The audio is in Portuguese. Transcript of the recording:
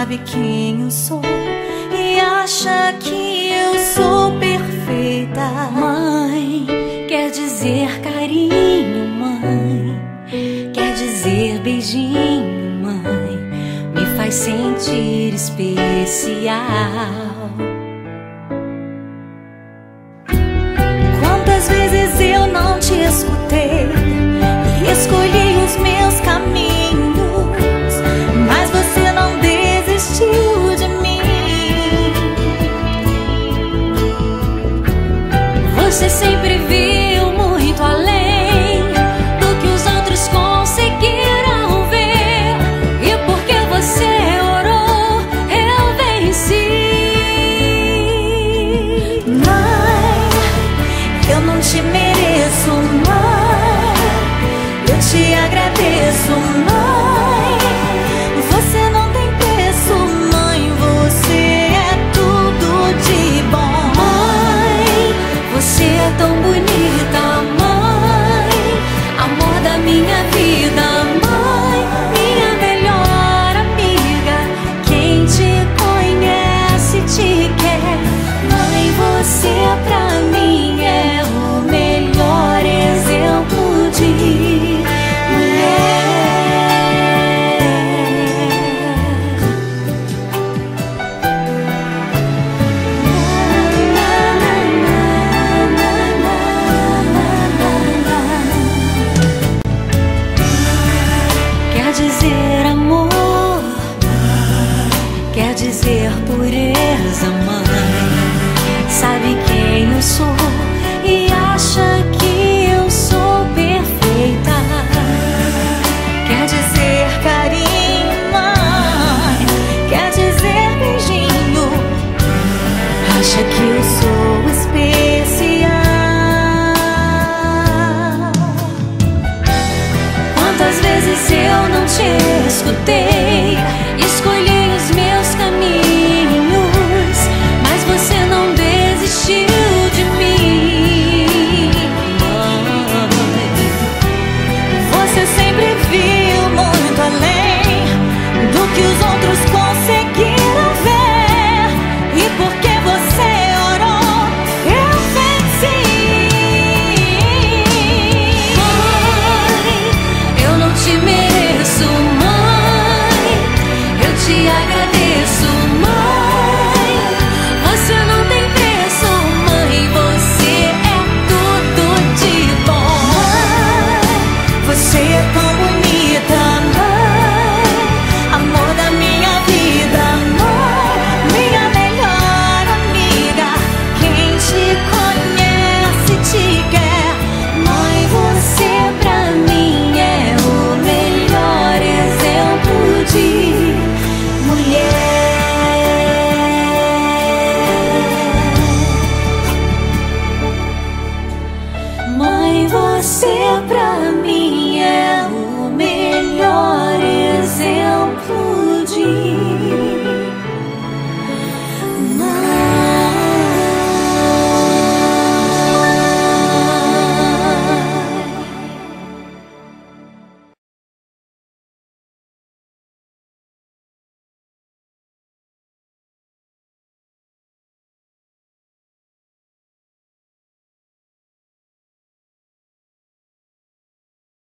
sabe quem eu sou e acha que eu sou perfeita. Mãe quer dizer carinho, mãe quer dizer beijinho, mãe me faz sentir especial. Quantas vezes eu não te escutei e escolhi os meus caminhos, mas você não desistiu de mim. Você sempre viu muito além do que os outros conseguiram ver, e porque você orou, eu venci. Mãe, eu não te mereço, mãe, eu te agradeço, mãe. Você não tem preço, mãe, você é tudo de bom. Mãe, você é tão bonita, mãe, amor da minha vida, mãe, minha melhor amiga. Quem te conhece te quer, mãe, você pra mim é o melhor exemplo de mulher. Quer dizer amor, quer dizer pureza, mãe.